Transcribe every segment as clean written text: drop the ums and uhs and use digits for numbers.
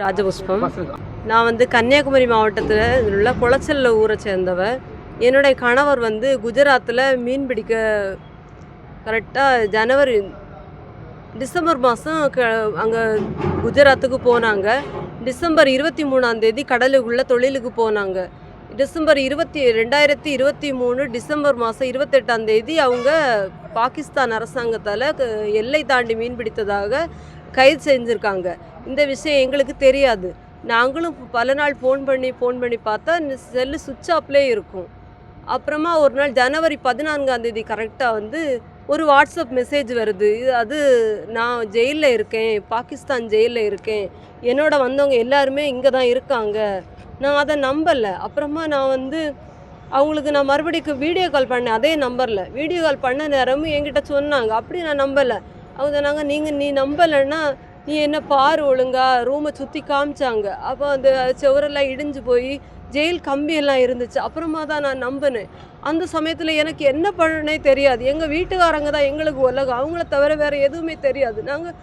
ராஜபுஷ்பம். நான் வந்து கன்னியாகுமரி மாவட்டத்தில் உள்ள குளச்சல்ல ஊரை சேர்ந்தவ. என்னுடைய கணவர் வந்து குஜராத்தில் மீன் பிடிக்க கரெக்டாக டிசம்பர் மாதம் அங்கே குஜராத்துக்கு போனாங்க. டிசம்பர் 23ஆம் கடலுக்குள்ளே தொழிலுக்கு போனாங்க. டிசம்பர் 2023 டிசம்பர் மாதம் 28ஆம் அவங்க பாகிஸ்தான் அரசாங்கத்தால் எல்லை தாண்டி மீன் பிடித்ததாக கைது செஞ்சுருக்காங்க. இந்த விஷயம் எங்களுக்கு தெரியாது. நாங்களும் பல நாள் ஃபோன் பண்ணி பார்த்தா செல்லு சுவிட்ச் ஆஃப்லேயே இருக்கும். அப்புறமா ஒரு நாள் ஜனவரி 14ஆம் கரெக்டாக வந்து ஒரு வாட்ஸ்அப் மெசேஜ் வருது. அது நான் ஜெயிலில் இருக்கேன், பாகிஸ்தான் ஜெயிலில் இருக்கேன், என்னோட வந்தவங்க எல்லாருமே இங்கே தான் இருக்காங்க. நான் அதை நம்பலை. அப்புறமா நான் வந்து அவங்களுக்கு நான் மறுபடியும் வீடியோ கால் பண்ணேன். அதே நம்பரில் வீடியோ கால் பண்ண நேரமும் என்கிட்ட சொன்னாங்க. அப்படி நான் நம்பலை. அவங்க சொன்னாங்க, நீ நம்பலைன்னா நீ என்ன பாரு ஒழுங்கா. ரூமை சுற்றி காமிச்சாங்க. அப்போ அந்த சுவரெல்லாம் இடிஞ்சு போய் ஜெயில் கம்பியெல்லாம் இருந்துச்சு. அப்புறமா தான் நான் நம்பினேன். அந்த சமயத்தில் எனக்கு என்ன பண்ணனே தெரியாது. எங்கள் வீட்டுக்காரங்க தான் எங்களுக்கு உலகம். அவங்கள தவிர வேறு எதுவுமே தெரியாது. நாங்கள்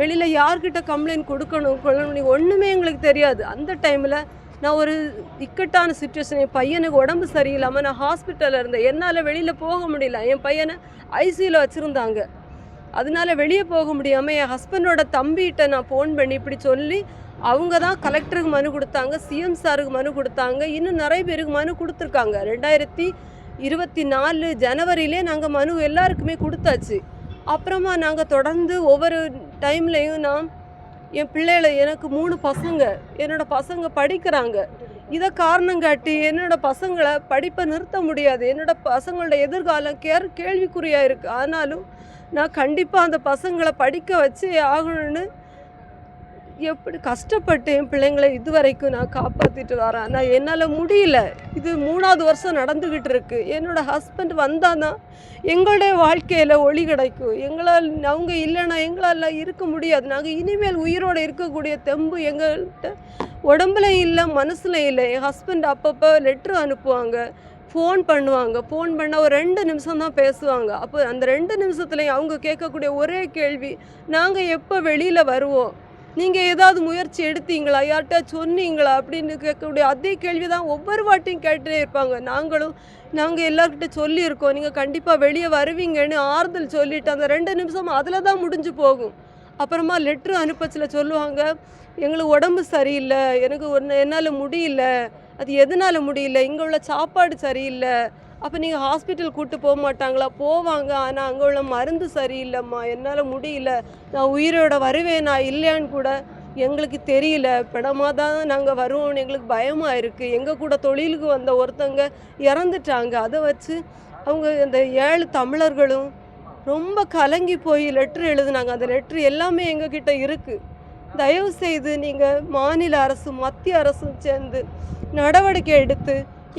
வெளியில் யார்கிட்ட கம்ப்ளைண்ட் கொடுக்கணும் ஒன்றுமே எங்களுக்கு தெரியாது. அந்த டைமில் நான் ஒரு இக்கட்டான சுச்சுவேஷன். என் பையனுக்கு உடம்பு சரியில்லாமல் நான் ஹாஸ்பிட்டலில் இருந்தேன். என்னால் வெளியில் போக முடியல. என் பையனை ஐசியூவில் வச்சுருந்தாங்க. அதனால வெளியே போக முடியாமல் என் ஹஸ்பண்டோட தம்பிகிட்ட நான் ஃபோன் பண்ணி இப்படி சொல்லி அவங்க தான் கலெக்டருக்கு மனு கொடுத்தாங்க, சிஎம் சாருக்கு மனு கொடுத்தாங்க, இன்னும் நிறைய பேருக்கு மனு கொடுத்துருக்காங்க. 2024 ஜனவரியிலே நாங்கள் மனு எல்லாருக்குமே கொடுத்தாச்சு. அப்புறமா நாங்கள் தொடர்ந்து ஒவ்வொரு டைம்லையும் என் பிள்ளைகளை எனக்கு 3 பசங்க, என்னோடய பசங்க படிக்கிறாங்க. இதை காரணம் காட்டி என்னோடய பசங்களை படிப்பை நிறுத்த முடியாது. என்னோடய பசங்களோட எதிர்காலம் கேள்விக்குறியாக இருக்குது. ஆனாலும் நான் கண்டிப்பாக அந்த பசங்களை படிக்க வச்சு ஆகணும்னு எப்படி கஷ்டப்பட்டு என் பிள்ளைங்களை இதுவரைக்கும் நான் காப்பாற்றிட்டு வரேன். நான் என்னால் முடியல. இது 3ஆவது வருஷம் நடந்துக்கிட்டு இருக்குது. என்னோடய ஹஸ்பண்ட் வந்தால் தான் எங்களுடைய வாழ்க்கையில் ஒளி கிடைக்கும். அவங்க இல்லைன்னா எங்களால் இருக்க முடியாது. நாங்கள் இனிமேல் உயிரோடு இருக்கக்கூடிய தெம்பு எங்கள்கிட்ட உடம்புல இல்லை, மனசில் இல்லை. என் ஹஸ்பண்ட் அப்பப்போ லெட்ரு அனுப்புவாங்க, ஃபோன் பண்ணுவாங்க. ஃபோன் பண்ணால் ஒரு 2 நிமிஷம் தான் பேசுவாங்க. அப்போ அந்த 2 நிமிஷத்துலையும் அவங்க கேட்கக்கூடிய ஒரே கேள்வி, நாங்கள் எப்போ வெளியில் வருவோம், நீங்கள் ஏதாவது முயற்சி எடுத்தீங்களா, யார்கிட்ட சொன்னீங்களா அப்படின்னு கேட்கக்கூடிய அதே கேள்வி தான் ஒவ்வொரு வாட்டியும் கேட்டுட்டே இருப்பாங்க. நாங்கள் எல்லார்கிட்ட சொல்லியிருக்கோம், நீங்கள் கண்டிப்பாக வெளியே வருவீங்கன்னு ஆறுதல் சொல்லிவிட்டு அந்த 2 நிமிஷம் அதில் தான் முடிஞ்சு போகும். அப்புறமா லெட்ரு அனுப்பச்சில் சொல்லுவாங்க, எங்களுக்கு உடம்பு சரியில்லை, என்னால் முடியல. அது எதனால் முடியல, இங்கே உள்ள சாப்பாடு சரியில்லை. அப்போ நீங்கள் ஹாஸ்பிட்டல் கூப்பிட்டு போக மாட்டாங்களா? போவாங்க. ஆனால் அங்கே உள்ள மருந்து சரியில்லைம்மா, என்னால் முடியல, நான் உயிரோட வருவேனா இல்லையான்னு கூட எங்களுக்கு தெரியல. படமாக தான் நாங்கள் வருவோம்னு எங்களுக்கு பயமாக இருக்குது. எங்கள் கூட தொழிலுக்கு வந்த ஒருத்தங்க இறந்துட்டாங்க. அதை வச்சு அவங்க அந்த 7 தமிழர்களும் ரொம்ப கலங்கி போய் லெட்ரு எழுதுனாங்க. அந்த லெட்ரு எல்லாமே எங்ககிட்ட இருக்குது. தயவுசெய்து நீங்கள் மாநில அரசும் மத்திய அரசும் சேர்ந்து நடவடிக்கை எடுத்து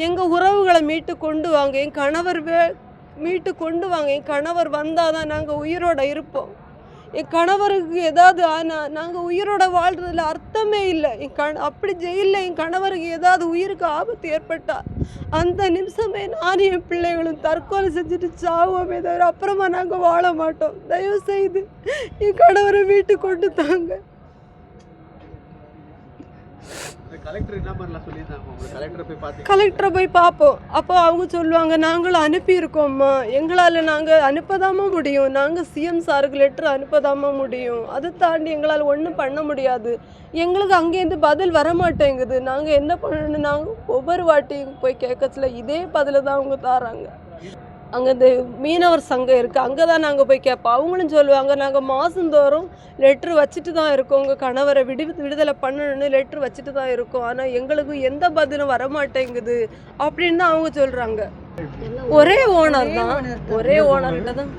எங்கள் உறவுகளை மீட்டு கொண்டு வாங்க. என் கணவர் மீட்டு கொண்டு வாங்க. என் கணவர் வந்தால் தான் நாங்கள் உயிரோடு இருப்போம். என் கணவருக்கு ஏதாவது ஆனால் நாங்கள் உயிரோட வாழ்கிறதுல அர்த்தமே இல்லை. அப்படி ஜெயிலில் என் கணவருக்கு ஏதாவது உயிருக்கு ஆபத்து ஏற்பட்டால் அந்த நிமிஷமே நானும் என் பிள்ளைகளும் தற்கொலை செஞ்சுட்டு சாவோமே தவிர அப்புறமா நாங்கள் வாழ மாட்டோம். தயவுசெய்து என் கணவரை மீட்டு கொண்டு தாங்க. கலெக்டரை போய் பார்ப்போம். அப்போ அவங்க சொல்லுவாங்க, நாங்களும் அனுப்பியிருக்கோம்மா, எங்களால் நாங்கள் அனுப்பதாமா முடியும், நாங்கள் சிஎம் சாருக்கு லெட்ரு அனுப்பதாமா முடியும், அதை தாண்டி எங்களால் ஒன்றும் பண்ண முடியாது, எங்களுக்கு அங்கேருந்து பதில் வரமாட்டேங்குது, நாங்கள் என்ன பண்ணணும். நாங்கள் ஒவ்வொரு வாட்டியும் போய் கேட்கச்சில இதே பதில் தான் அவங்க தாராங்க. அங்கே இந்த மீனவர் சங்கம் இருக்குது, அங்கே தான் நாங்கள் போய் கேட்போம். அவங்களும் சொல்லுவாங்க, நாங்கள் மாதந்தோறும் லெட்ரு வச்சுட்டு தான் இருக்கோம், உங்கள் கணவரை விடுதலை பண்ணணுன்னு லெட்ரு வச்சுட்டு தான் இருக்கோம், ஆனால் எங்களுக்கு எந்த பதிலும் வரமாட்டேங்குது அப்படின்னு தான் அவங்க சொல்கிறாங்க. ஒரே ஓனர் ஓனர்கிட்ட தான்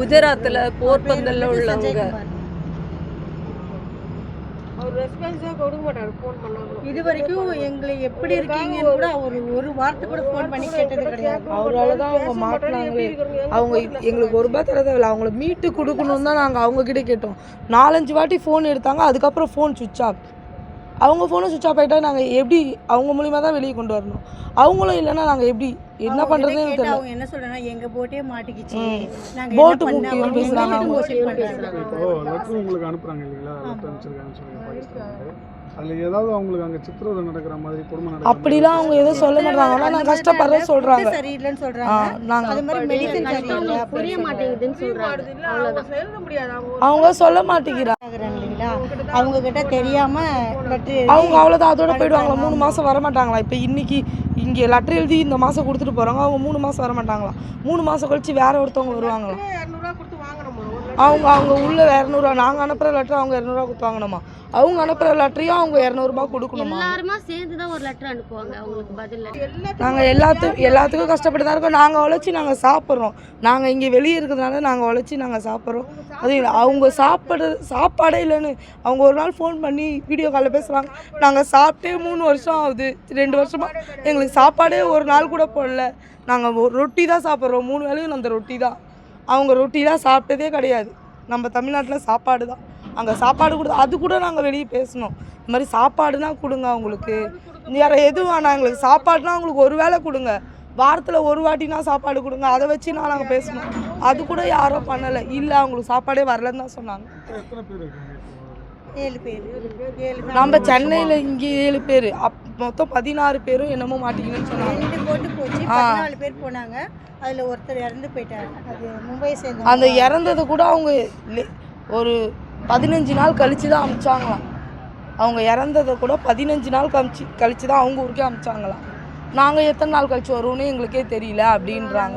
குஜராத்தில் போர்பந்தலில் உள்ளவங்க. இது வரைக்கும் எங்களை எப்படி இருக்கீங்கன்னு கூட ஒரு வார்த்தை கூட ஃபோன் பண்ணி கேட்டது கிடையாது. அவரால் தான் அவங்க மாட்டினாங்களே. அவங்க எங்களுக்கு ₹1 தரதில்லை, அவங்கள மீட்டு கொடுக்கணும் தான் நாங்கள் அவங்கக்கிட்ட கேட்டோம். 4-5 வாட்டி ஃபோன் எடுத்தாங்க. அதுக்கப்புறம் ஃபோன் சுவிட்ச் ஆஃப். அவங்க ஃபோனும் சுவிட்ச் ஆஃப் ஆகிட்டா நாங்கள் எப்படி அவங்க மூலியமாக தான் வெளியே கொண்டு வரணும். அவங்களும் இல்லைன்னா நாங்கள் எப்படி என்ன பண்ணுறதுன்னு தெரியல. அவங்க என்ன சொல்றாங்கன்னா எங்க போட்டே மாட்டிக்கிச்சு, நாங்க போட்டு என்ன முக்கியம் பண்ண பேசுறாங்க அவங்க. இப்போ லெட்டர் உங்களுக்கு அனுப்புறாங்க இல்லைங்களா, லெட்டர் அனுப்பிச்சிருக்காங்கன்னு சொல்லுங்க பாகிஸ்தானுக்கு. அதில் ஏதாவது அவங்களுக்கு அங்கே சித்திரவதை நடக்கிற மாதிரி கொடுமை நடக்கிற அப்படிலாம் அவங்க எதுவும் சொல்ல மாட்டாங்க. ஆனால் நான் கஷ்டப்படுறேன் சொல்கிறாங்க. சரியில்லைன்னு சொல்றாங்க. நாங்கள் அது மாதிரி மெடிசன் சரியில்லை புரிய மாட்டேங்குதுன்னு சொல்றாங்க. அவங்க சொல்ல மாட்டேங்கிறாங்க. இல்லைங்களா, அவங்க கிட்ட தெரியாம லெட்டர் அவங்க அவ்வளோதான் அதோட போயிடுவாங்களா. 3 மாதம் வரமாட்டாங்களா. இப்போ இன்னைக்கு இங்கே லெட்டர் எழுதி இந்த மாதம் கொடுத்துட்டு போகிறாங்க. அவங்க 3 மாதம் வரமாட்டாங்களா. 3 மாதம் கழிச்சு வேற ஒருத்தவங்க வருவாங்களா. அவங்க உள்ள 200 நாங்கள் அனுப்புகிற லெட்டர் அவங்க 200 கொடுத்து வாங்கணுமா. அவங்க அனுப்புகிற லெட்டரையும் அவங்க 200 கொடுக்கணுமா. எல்லாருமா சேர்ந்து தான் ஒரு லெட்டர் அனுப்புவாங்க அவங்களுக்கு பதில். நாங்கள் எல்லாத்துக்கும் கஷ்டப்பட்டு தான் இருக்கோம். நாங்கள் உழைச்சி நாங்கள் சாப்பிட்றோம். நாங்கள் இங்கே வெளியே இருக்கிறதுனால நாங்கள் உழைச்சி நாங்கள் சாப்பிட்றோம். அது இல்லை அவங்க சாப்பாடே இல்லைன்னு அவங்க ஒரு நாள் ஃபோன் பண்ணி வீடியோ காலில் பேசுகிறாங்க. நாங்கள் சாப்பிட்டே 3 வருஷம் ஆகுது, 2 வருஷமாக எங்களுக்கு சாப்பாடே ஒரு நாள் கூட போடல. நாங்கள் ரொட்டி தான் சாப்பிட்றோம். 3 வேளையும் அந்த ரொட்டி தான். அவங்க ரொட்டிலாம் சாப்பிட்டதே கிடையாது. நம்ம தமிழ்நாட்டில் சாப்பாடு தான். அங்கே சாப்பாடு கொடுத்து அது கூட நாங்கள் வெளியே பேசணும். இந்த மாதிரி சாப்பாடுனா கொடுங்க அவங்களுக்கு. வேறு எதுவும் வேணாம் எங்களுக்கு. சாப்பாடுனா அவங்களுக்கு ஒரு வேளை கொடுங்க. வாரத்தில் ஒரு வாட்டினா சாப்பாடு கொடுங்க. அதை வச்சு நாங்கள் பேசணும். அது கூட யாரும் பண்ணலை. இல்லை அவங்களுக்கு சாப்பாடே வரலன்னு தான் சொன்னாங்க. எத்தனை பேர் இருக்காங்க? 7 பேர். நம்ம சென்னையில் இங்கே 7 பேர். மொத்தம் 16 பேரும் என்னமோ மாட்டிக்கணும்னு சொன்னாங்க. 2 போட்டு போச்சு, 14 பேர் போனாங்க. அதில் ஒருத்தர் இறந்து போயிட்டாரு. அது மும்பையை சேர்ந்த. அந்த இறந்தது கூட அவங்க ஒரு 15 நாள் கழிச்சு தான் அமிச்சாங்களாம். அவங்க இறந்ததை கூட 15 நாள் கழிச்சு தான் அவங்க ஊருக்கே அமிச்சாங்களாம். நாங்கள் எத்தனை நாள் கழிச்சு வருவோன்னு எங்களுக்கே தெரியல அப்படின்றாங்க.